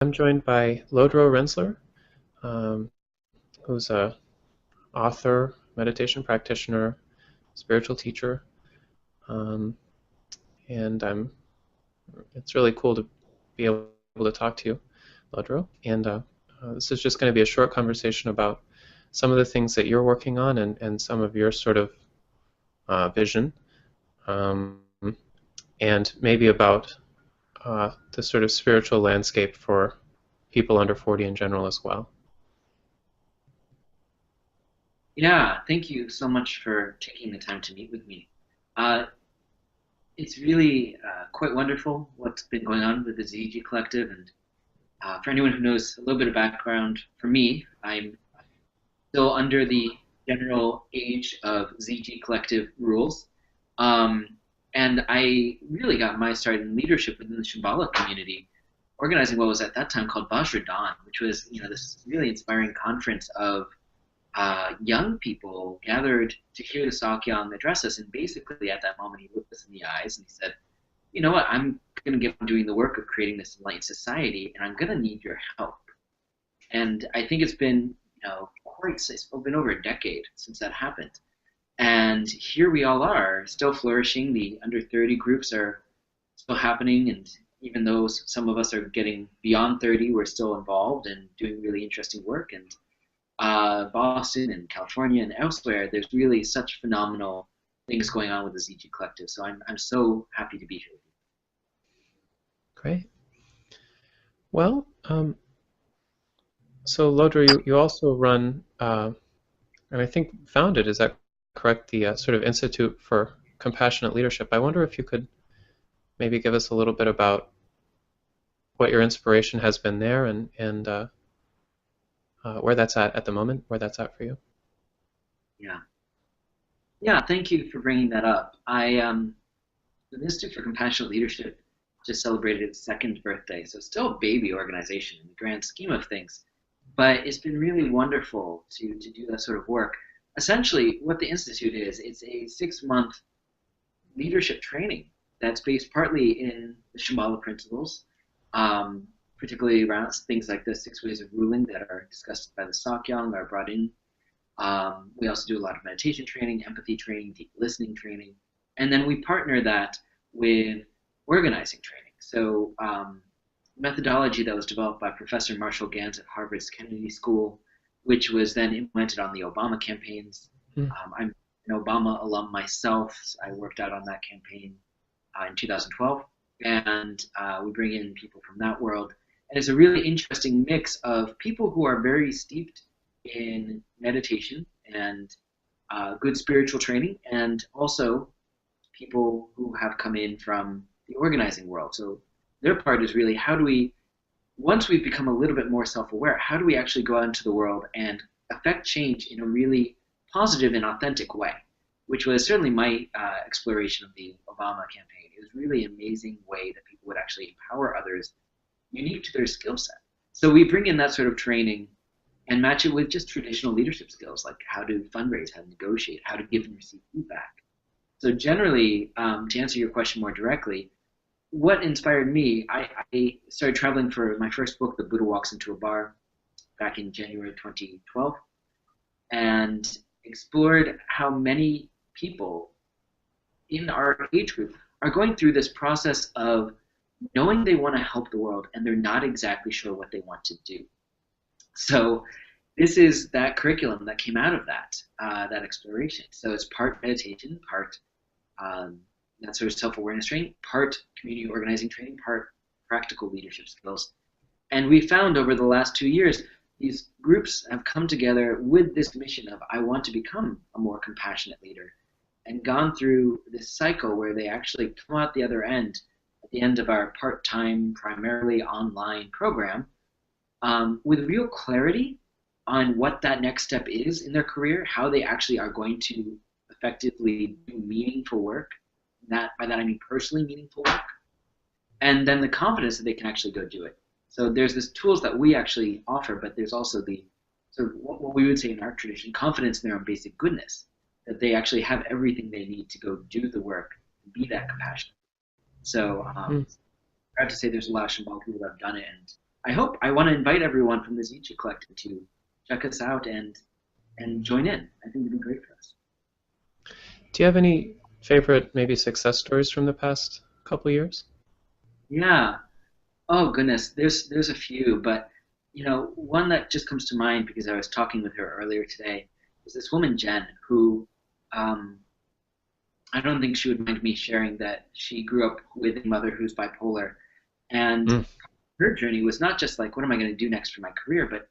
I'm joined by Lodro Rinzler, um, who's a author, meditation practitioner, spiritual teacher, um, and it's really cool to be able to talk to you, Lodro. And this is just going to be a short conversation about some of the things that you're working on and some of your sort of vision, um, and maybe about the sort of spiritual landscape for people under 40 in general as well. Yeah, thank you so much for taking the time to meet with me. Uh, it's really quite wonderful what's been going on with the Ziji Collective. And for anyone who knows a little bit of background, for me, I'm still under the general age of Ziji Collective rules. Um, and I really got my start in leadership within the Shambhala community, organizing what was at that time called Vajradhan, which was this really inspiring conference of young people gathered to hear the Sakyong address us. And basically, at that moment, he looked us in the eyes and he said, "You know what? I'm going to get on doing the work of creating this enlightened society, and I'm going to need your help." And I think it's been, it's been over a decade since that happened. And here we all are, still flourishing. The under 30 groups are still happening, and even though some of us are getting beyond 30, we're still involved and doing really interesting work. And Boston and California and elsewhere, there's really such phenomenal things going on with the Ziji Collective. So I'm so happy to be here with you. Great. Well, so Lodro, you also run, and I think founded, is that correct, the sort of Institute for Compassionate Leadership. I wonder if you could maybe give us a little bit about what your inspiration has been there and where that's at the moment, where that's at for you. Yeah. Yeah, thank you for bringing that up. The Institute for Compassionate Leadership just celebrated its second birthday, so it's still a baby organization in the grand scheme of things. But it's been really wonderful to do that sort of work. Essentially, what the Institute is, it's a 6-month leadership training that's based partly in the Shambhala principles, particularly around things like the 6 ways of ruling that are discussed by the Sakyong are brought in. We also do a lot of meditation training, empathy training, deep listening training, and then we partner that with organizing training. So methodology that was developed by Professor Marshall Gans at Harvard's Kennedy School, which was then implemented on the Obama campaigns. I'm an Obama alum myself. I worked out on that campaign in 2012, and we bring in people from that world. And it's a really interesting mix of people who are very steeped in meditation and good spiritual training, and also people who have come in from the organizing world. So their part is really, how do we, once we've become a little bit more self-aware, how do we actually go out into the world and affect change in a really positive and authentic way, which was certainly my exploration of the Obama campaign. It was really an amazing way that people would actually empower others unique to their skill set. So we bring in that sort of training and match it with just traditional leadership skills, like how to fundraise, how to negotiate, how to give and receive feedback. So generally, to answer your question more directly, what inspired me, I started traveling for my first book, The Buddha Walks into a Bar, back in January 2012, and explored how many people in our age group are going through this process of knowing they want to help the world and they're not exactly sure what they want to do. So this is that curriculum that came out of that exploration. So it's part meditation, part that sort of self-awareness training, part community organizing training, part practical leadership skills. And we found over the last 2 years, these groups have come together with this mission of, I want to become a more compassionate leader, and gone through this cycle where they actually come out the other end, at the end of our part-time, primarily online program, with real clarity on what that next step is in their career, how they actually are going to effectively do meaningful work. By that I mean personally meaningful work. And then the confidence that they can actually go do it. So there's this tools that we actually offer, but there's also the sort of what we would say in our tradition, confidence in their own basic goodness, that they actually have everything they need to go do the work and be that compassionate. So I have to say there's a lot of Shambhala people that have done it, and I want to invite everyone from the Ziji Collective to check us out and join in. I think it'd be great for us. Do you have any favorite maybe success stories from the past couple years? Yeah. Oh goodness, there's a few, but one that just comes to mind because I was talking with her earlier today is this woman Jen who um, I don't think she would mind me sharing that she grew up with a mother who's bipolar, and Mm. her journey was not just like what am I going to do next for my career, but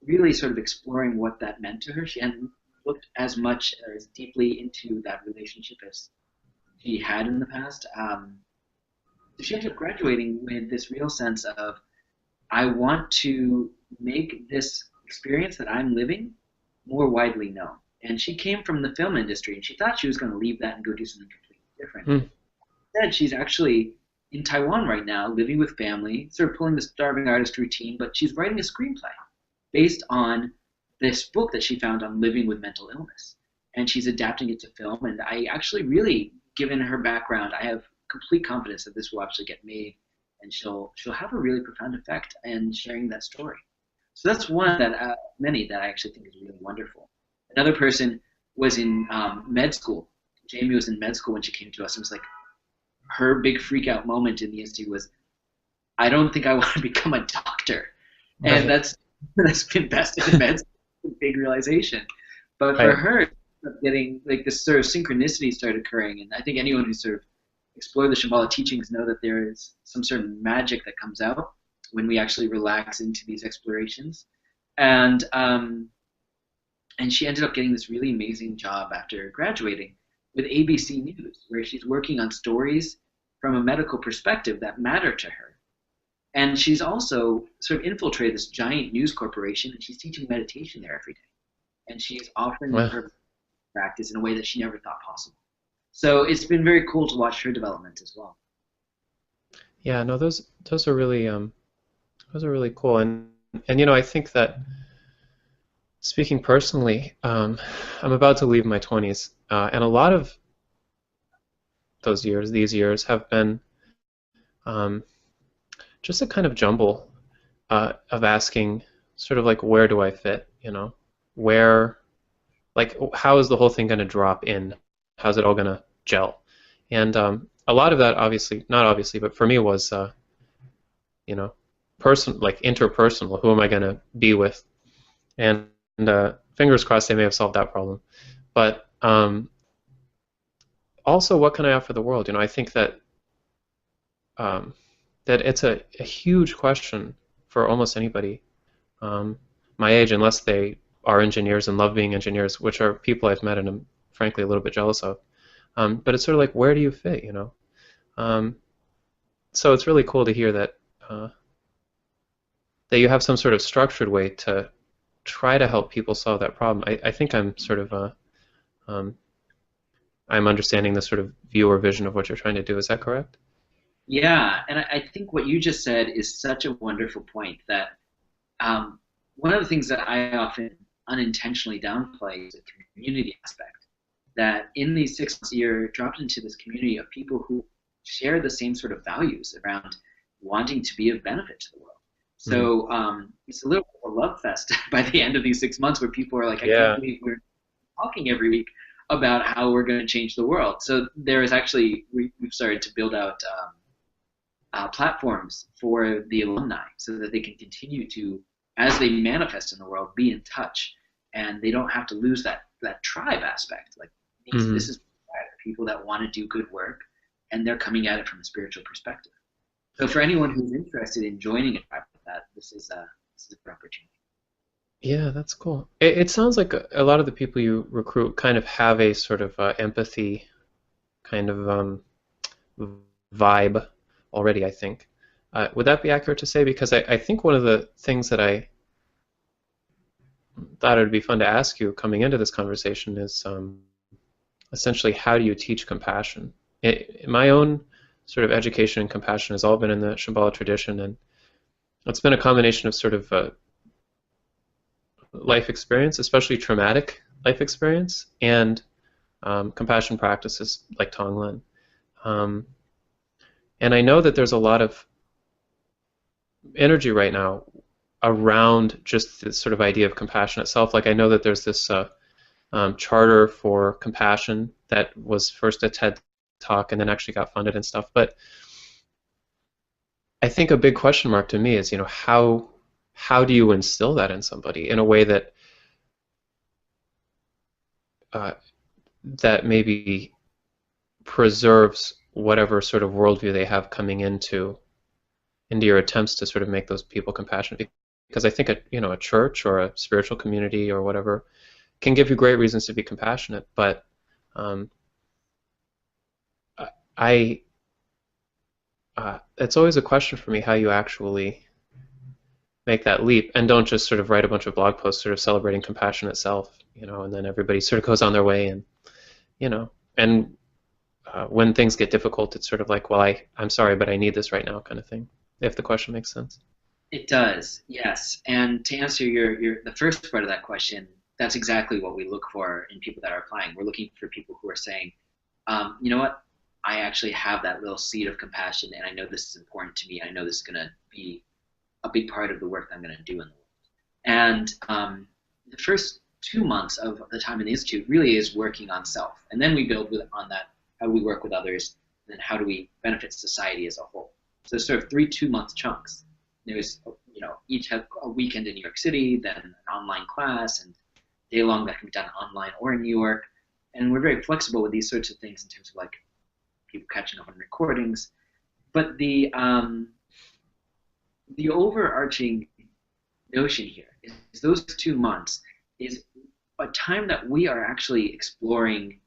really sort of exploring what that meant to her. She hadn't looked as much or as deeply into that relationship as she had in the past. So she ended up graduating with this real sense of I want to make this experience that I'm living more widely known. And she came from the film industry, and she thought she was going to leave that and go do something completely different. Mm. Instead, she's actually in Taiwan right now, living with family, sort of pulling the starving artist routine, but she's writing a screenplay based on this book that she found on living with mental illness. And she's adapting it to film. And I actually really, given her background, I have complete confidence that this will actually get made and she'll have a really profound effect in sharing that story. So that's one that many that I actually think is really wonderful. Another person was in med school. Jamie was in med school when she came to us and was like, her big freak out moment in the institute was, I don't think I want to become a doctor. And Right. that's been best in med school, big realization. But for Right. her, getting like this sort of synchronicity started occurring, and I think anyone who sort of explored the Shambhala teachings know that there is some sort of magic that comes out when we actually relax into these explorations. And and she ended up getting this really amazing job after graduating with ABC News, where she's working on stories from a medical perspective that matter to her. And she's also sort of infiltrated this giant news corporation, and she's teaching meditation there every day. And she's offering Well, her practice in a way that she never thought possible. So it's been very cool to watch her development as well. yeah, no, those are really cool, and I think that speaking personally, I'm about to leave my 20s, and a lot of these years, have been um, just a kind of jumble of asking, sort of like, where do I fit? Where, like, how is the whole thing going to drop in? How's it all going to gel? And a lot of that, obviously, not obviously, but for me was, you know, like interpersonal. Who am I going to be with? And fingers crossed, they may have solved that problem. But also, what can I offer the world? I think that um, that it's a huge question for almost anybody my age, unless they are engineers and love being engineers, which are people I've met and I'm frankly a little bit jealous of. But it's sort of like, where do you fit? Um, so it's really cool to hear uh, that you have some sort of structured way to try to help people solve that problem. I think I'm sort of um, I'm understanding the sort of view or vision of what you're trying to do. Is that correct? Yeah, and I think what you just said is such a wonderful point that um, one of the things that I often unintentionally downplay is the community aspect. That in these 6 months, you're dropped into this community of people who share the same sort of values around wanting to be of benefit to the world. Mm. So it's a little bit of a love fest by the end of these 6 months where people are like, I can't Yeah. believe we're talking every week about how we're going to change the world. So there is actually, we've started to build out platforms for the alumni so that they can continue to, as they manifest in the world, be in touch, and they don't have to lose that tribe aspect. Like this Hmm. is people that want to do good work, and they're coming at it from a spiritual perspective. So for anyone who's interested in joining a tribe like that, this is a good opportunity. Yeah, that's cool. It sounds like a lot of the people you recruit kind of have a sort of empathy kind of vibe already, I think. Would that be accurate to say? Because I think one of the things that I thought it would be fun to ask you coming into this conversation is essentially, how do you teach compassion? My own sort of education in compassion has all been in the Shambhala tradition, and it's been a combination of sort of life experience, especially traumatic life experience, and compassion practices like Tonglen. Um, and I know that there's a lot of energy right now around just this sort of idea of compassion itself. Like I know that there's this charter for compassion that was first a TED talk and then actually got funded and stuff. But I think a big question mark to me is, how do you instill that in somebody in a way that uh, that maybe preserves whatever sort of worldview they have coming into your attempts to sort of make those people compassionate. Because I think a church or a spiritual community or whatever can give you great reasons to be compassionate, but um, I it's always a question for me how you actually make that leap, and don't just sort of write a bunch of blog posts sort of celebrating compassion itself, and then everybody sort of goes on their way, and you know and when things get difficult, it's sort of like, well, I'm sorry, but I need this right now, kind of thing, if the question makes sense. It does, yes. And to answer your the first part of that question, that's exactly what we look for in people that are applying. We're looking for people who are saying, you know what, I actually have that little seed of compassion, and I know this is important to me. I know this is going to be a big part of the work that I'm going to do in the world. And the first 2 months of the time in the Institute really is working on self. And then we build on that, how do we work with others, and then how do we benefit society as a whole. So sort of 3 2-month chunks. There's, each have a weekend in New York City, then an online class, and day long that can be done online or in New York. And we're very flexible with these sorts of things in terms of like people catching up on recordings. But the overarching notion here is those 2 months is a time that we are actually exploring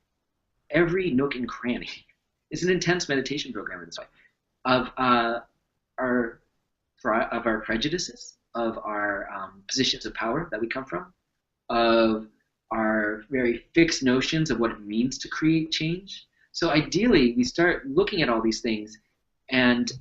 every nook and cranny. It's an intense meditation program in this way of our prejudices, of our positions of power that we come from, of our very fixed notions of what it means to create change. So ideally, we start looking at all these things and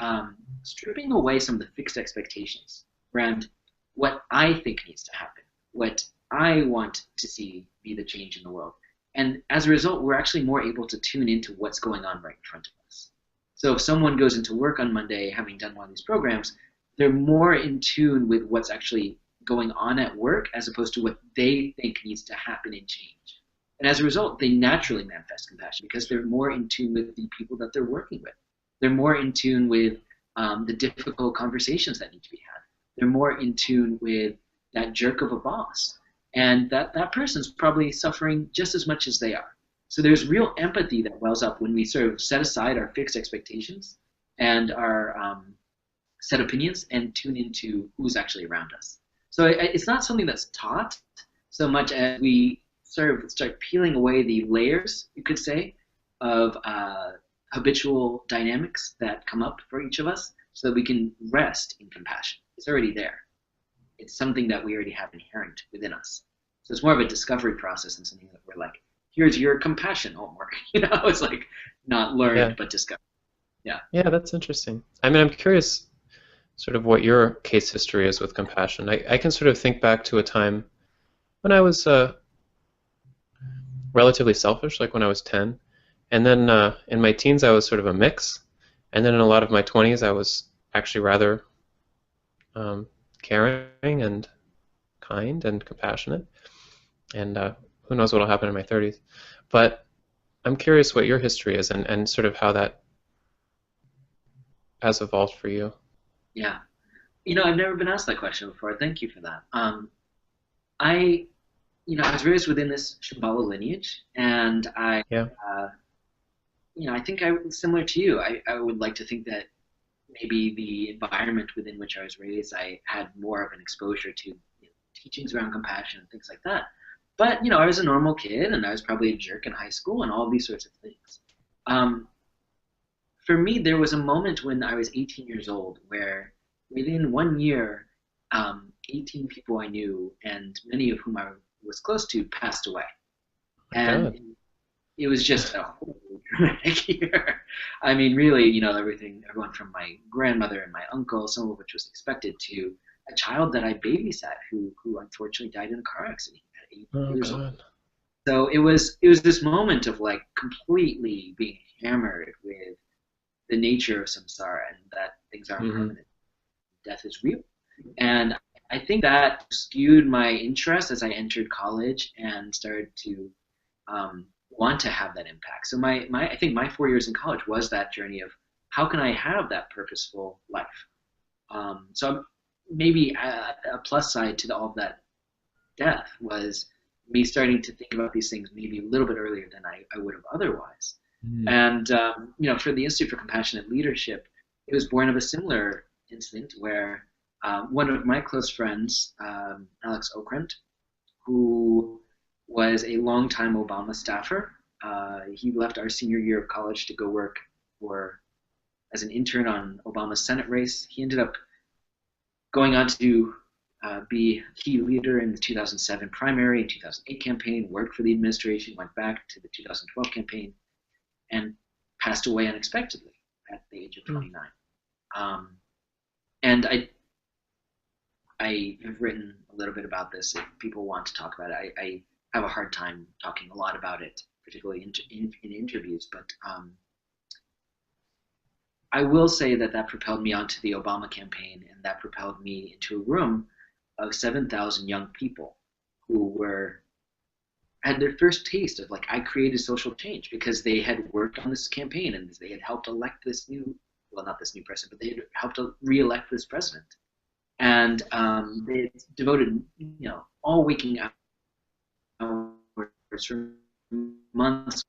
stripping away some of the fixed expectations around what I think needs to happen, what I want to see be the change in the world. And as a result, we're actually more able to tune into what's going on right in front of us. So if someone goes into work on Monday having done one of these programs, they're more in tune with what's actually going on at work as opposed to what they think needs to happen in change. And as a result, they naturally manifest compassion because they're more in tune with the people that they're working with. They're more in tune with the difficult conversations that need to be had. They're more in tune with that jerk of a boss. And that person's probably suffering just as much as they are. So there's real empathy that wells up when we sort of set aside our fixed expectations and our set opinions and tune into who's actually around us. So it's not something that's taught so much as we sort of start peeling away the layers, you could say, of habitual dynamics that come up for each of us so that we can rest in compassion. It's already there. It's something that we already have inherent within us. So it's more of a discovery process than something that we're like, here's your compassion homework. It's like not learned, but discovered. Yeah. Yeah, that's interesting. I mean, I'm curious sort of what your case history is with compassion. I can sort of think back to a time when I was relatively selfish, like when I was 10. And then in my teens, I was sort of a mix. And then in a lot of my 20s, I was actually rather caring and kind and compassionate. And who knows what will happen in my 30s. But I'm curious what your history is and sort of how that has evolved for you. Yeah. I've never been asked that question before. Thank you for that. I was raised within this Shambhala lineage, and I think I was similar to you. I would like to think that maybe the environment within which I was raised, I had more of an exposure to teachings around compassion and things like that. But, I was a normal kid, and I was probably a jerk in high school and all these sorts of things. For me, there was a moment when I was 18 years old where within 1 year, 18 people I knew and many of whom I was close to passed away. And it was just a horribly dramatic year. I mean, really, everyone from my grandmother and my uncle, some of which was expected, to a child that I babysat who unfortunately died in a car accident at 8 years old. So it was this moment of like completely being hammered with the nature of samsara and that things aren't permanent. death is real. And I think that skewed my interest as I entered college and started to want to have that impact. So I think my 4 years in college was that journey of how can I have that purposeful life. So maybe a plus side to all of that death was me starting to think about these things maybe a little bit earlier than I would have otherwise. And for the Institute for Compassionate Leadership, it was born of a similar incident where one of my close friends, Alex Okrent, who was a longtime Obama staffer, he left our senior year of college to go work as an intern on Obama's Senate race. He ended up going on to be a key leader in the 2007 primary and 2008 campaign, worked for the administration, went back to the 2012 campaign, and passed away unexpectedly at the age of 29. And I have written a little bit about this if people want to talk about it. I have a hard time talking a lot about it, particularly in interviews, but I will say that propelled me onto the Obama campaign, and that propelled me into a room of 7,000 young people who had their first taste of, like, I created social change because they had worked on this campaign and they had helped elect this not this new president, but they had helped to re-elect this president. And they devoted, all waking hours for months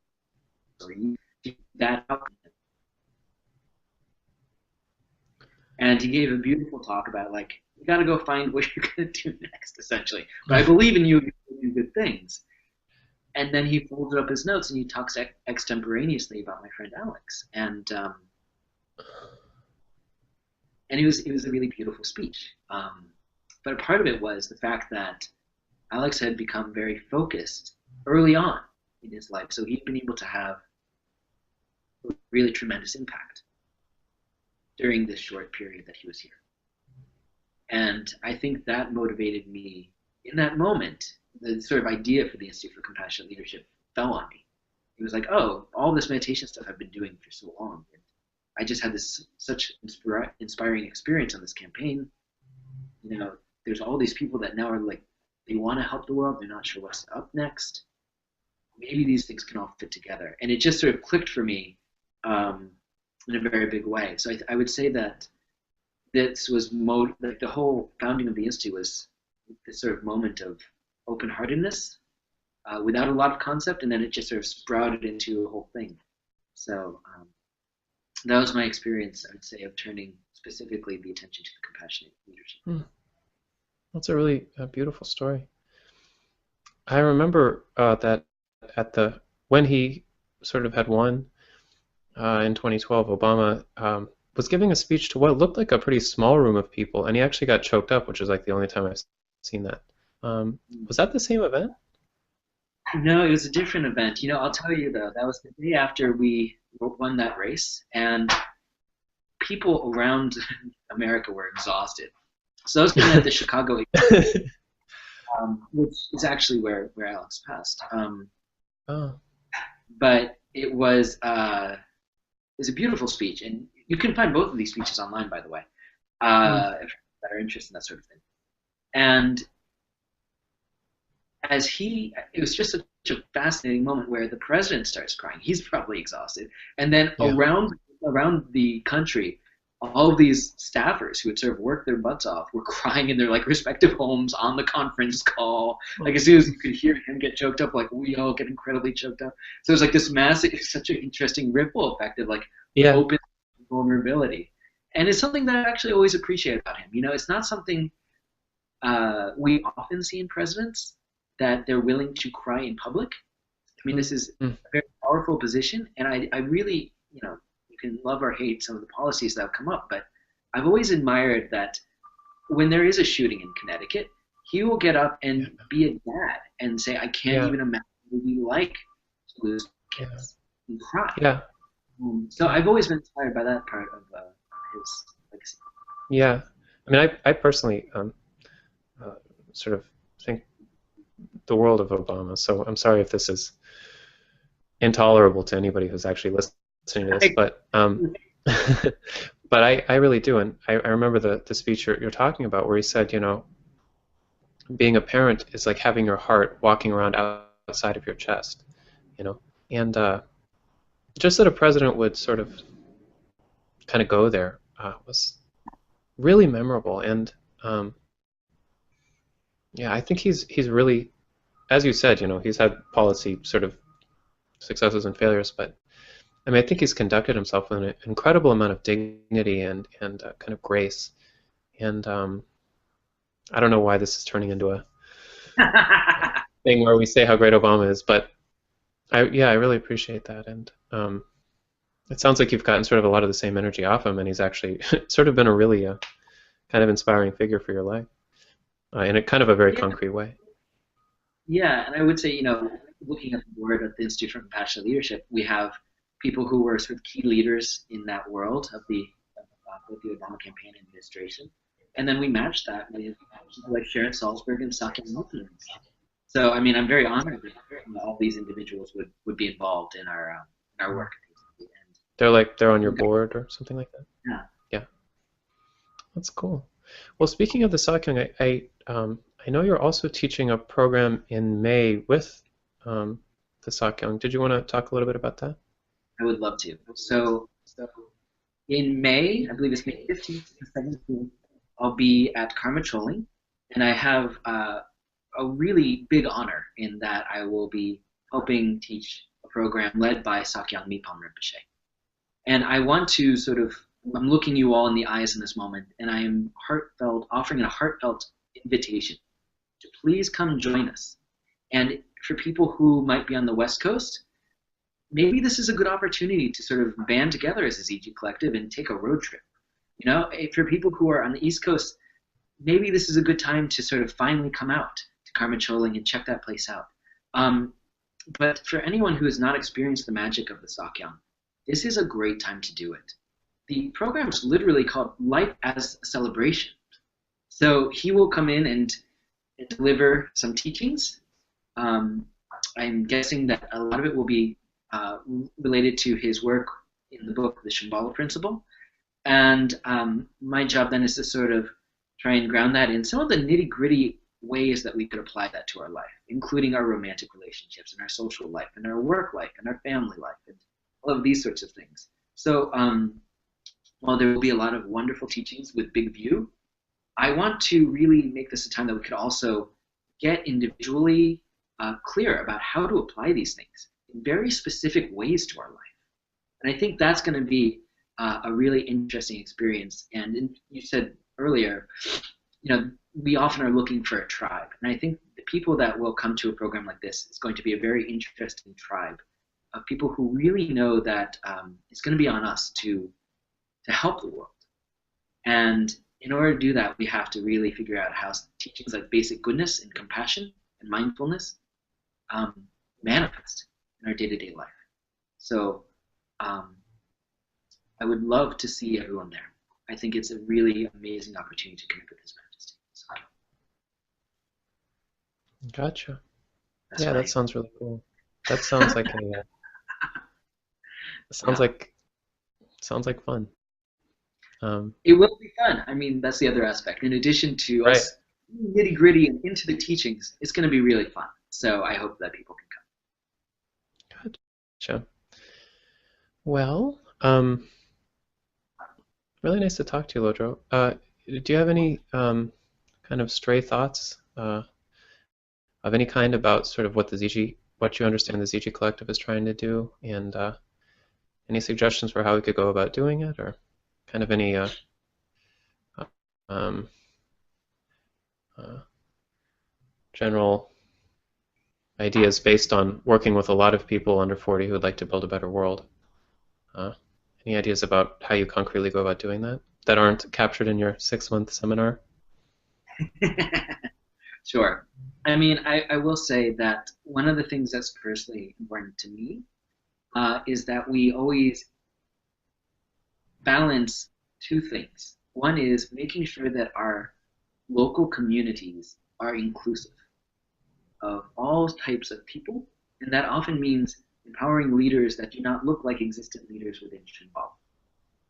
or years to that outcome. And he gave a beautiful talk about, like, you got to go find what you're going to do next, essentially. But I believe in you to do good things. And then he folded up his notes and he talks extemporaneously about my friend Alex. And it was a really beautiful speech. But a part of it was the fact that Alex had become very focused early on in his life. So he'd been able to have a really tremendous impact during this short period that he was here. And I think that motivated me in that moment. The sort of idea for the Institute for Compassionate Leadership fell on me. It was like, oh, all this meditation stuff I've been doing for so long. And I just had such inspiring experience on this campaign. There's all these people that now are like, they want to help the world. They're not sure what's up next. Maybe these things can all fit together. And it just sort of clicked for me in a very big way. So I would say that this was like the whole founding of the Institute was this sort of moment of open-heartedness without a lot of concept, and then it just sort of sprouted into a whole thing. So that was my experience, I would say, of turning specifically the attention to the compassionate leadership. That's a really beautiful story. I remember that when he sort of had won in 2012, Obama was giving a speech to what looked like a pretty small room of people, and he actually got choked up, which is like the only time I've seen that. Was that the same event? No, it was a different event. I'll tell you, though, that was the day after we won that race, and people around America were exhausted. So I was at the Chicago, which is actually where Alex passed. But it was a beautiful speech, and you can find both of these speeches online, by the way, if that are interested in that sort of thing. And it was just such a fascinating moment where the president starts crying. He's probably exhausted. And then around the country, all of these staffers who had sort of worked their butts off were crying in their respective homes on the conference call. Like, as soon as you could hear him get choked up, like, we all get incredibly choked up. So it was like this massive, such an interesting ripple effect of open vulnerability. And it's something that I actually always appreciate about him. It's not something we often see in presidents, that they're willing to cry in public. I mean, this is a very powerful position, and I really, you can love or hate some of the policies that have come up, but I've always admired that when there is a shooting in Connecticut, he will get up and be a dad and say, I can't even imagine what it would be like to lose kids, and cry. So I've always been inspired by that part of his legacy. Yeah. I mean, I personally sort of think the world of Obama, so I'm sorry if this is intolerable to anybody who's actually listening to this, but but I really do, and I remember the speech you're talking about where he said, being a parent is like having your heart walking around outside of your chest, you know, and just that a president would sort of kind of go there was really memorable, and um, yeah, I think he's really, as you said, he's had policy sort of successes and failures, but I mean, I think he's conducted himself with an incredible amount of dignity and kind of grace, and I don't know why this is turning into a thing where we say how great Obama is, but I really appreciate that, and it sounds like you've gotten sort of a lot of the same energy off him, and he's actually sort of been a really kind of inspiring figure for your life, in a kind of a very Yeah, concrete way. yeah, and I would say, looking at the board of the Institute for Compassionate Leadership, we have people who were sort of key leaders in that world of both the Obama campaign and administration, and then we match that with people like Sharon Salzberg and Satya Nadella. So, I mean, I'm very honored that all these individuals would be involved in our work. And They're on your board or something like that. yeah, Yeah, that's cool. Well, speaking of the Sakyong, I know you're also teaching a program in May with the Sakyong. Did you want to talk a little bit about that? I would love to. So in May, I believe it's May 15th to 17th, I'll be at Karma Choling, and I have a really big honor in that I will be helping teach a program led by Sakyong Mipam Rinpoche. And I want to I'm looking you all in the eyes in this moment, and I am offering a heartfelt invitation to please come join us. And for people who might be on the West Coast, maybe this is a good opportunity to sort of band together as a Ziji Collective and take a road trip. For people who are on the East Coast, maybe this is a good time to sort of finally come out to Karma Choling and check that place out. But for anyone who has not experienced the magic of the Sakyong, this is a great time to do it. The program is literally called Life as a Celebration. So he will come in and deliver some teachings. I'm guessing that a lot of it will be related to his work in the book, The Shambhala Principle. And my job then is to sort of try and ground that in some of the nitty-gritty ways that we could apply that to our life, including our romantic relationships and our social life and our work life and our family life and all of these sorts of things. So while there will be a lot of wonderful teachings with Big View, I want to really make this a time that we could also get individually clear about how to apply these things in very specific ways to our life. And I think that's going to be a really interesting experience. And you said earlier, we often are looking for a tribe. And I think the people that will come to a program like this is going to be a very interesting tribe of people who really know that it's going to be on us to help the world. And in order to do that, we have to really figure out how teachings like basic goodness and compassion and mindfulness manifest in our day-to-day life. So I would love to see everyone there. I think it's a really amazing opportunity to connect with His Majesty. So, Gotcha. that's Yeah, my, that sounds really cool. That sounds like yeah. sounds like fun. It will be fun. I mean, that's the other aspect. In addition to Right. us nitty gritty and into the teachings, it's going to be really fun. So I hope that people can come. Gotcha. Well, really nice to talk to you, Lodro. Do you have any kind of stray thoughts of any kind about sort of what you understand the Ziji Collective is trying to do, and any suggestions for how we could go about doing it, or kind of any um, general ideas based on working with a lot of people under 40 who would like to build a better world? Any ideas about how you concretely go about doing that aren't captured in your 6-month seminar? Sure. I mean, I will say that one of the things that's personally important to me is that we always balance two things. One is making sure that our local communities are inclusive of all types of people, and that often means empowering leaders that do not look like existent leaders within Shambhala.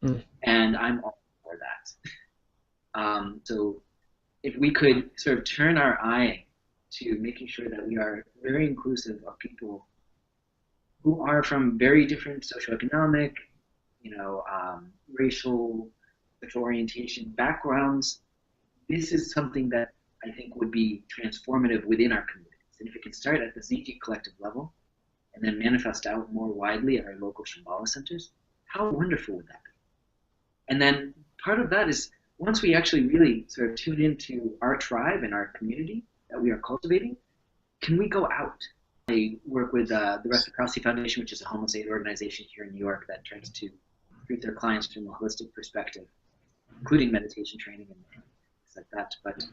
Mm. and I'm all for that. So if we could sort of turn our eye to making sure that we are very inclusive of people who are from very different socioeconomic, racial, sexual orientation backgrounds, this is something that I think would be transformative within our communities. And if it can start at the Ziji Collective level and then manifest out more widely at our local Shambhala centers, how wonderful would that be? And then part of that is once we actually really sort of tune into our tribe and our community that we are cultivating, can we go out? I work with the Reciprocity Foundation, which is a homeless aid organization here in New York that tries to treat their clients from a holistic perspective, including meditation training and things like that. But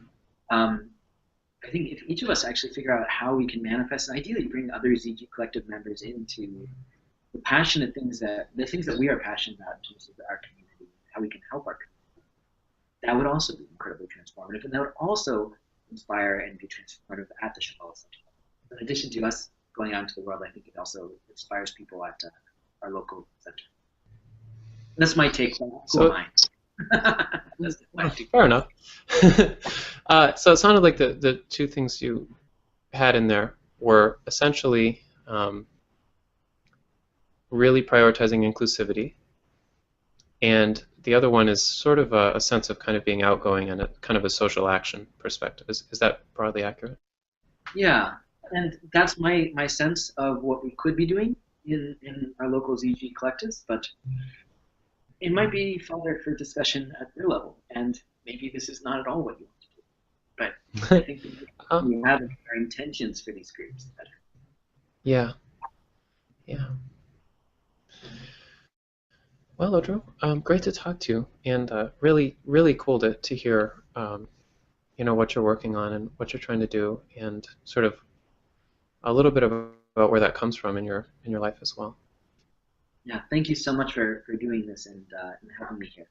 I think if each of us actually figure out how we can manifest, and ideally bring other ZG Collective members into the things that we are passionate about in terms of our community, how we can help our community, that would also be incredibly transformative, and that would also inspire and be transformative at the Shambhala Center. In addition to us going out into the world, I think it also inspires people at our local center. That's my take. Who am I? Fair enough. So it sounded like the two things you had in there were essentially really prioritizing inclusivity, and the other one is sort of a sense of kind of being outgoing and a kind of a social action perspective. Is that broadly accurate? Yeah, and that's my sense of what we could be doing in our local ZG collectives, but it might be fodder for discussion at your level, and maybe this is not at all what you want to do. But I think we have our intentions for these groups better. Yeah. Yeah. Well, Lodro, great to talk to you, and really, really cool to hear, what you're working on and what you're trying to do, and sort of a little bit about where that comes from in your life as well. Yeah, thank you so much for doing this and having me here.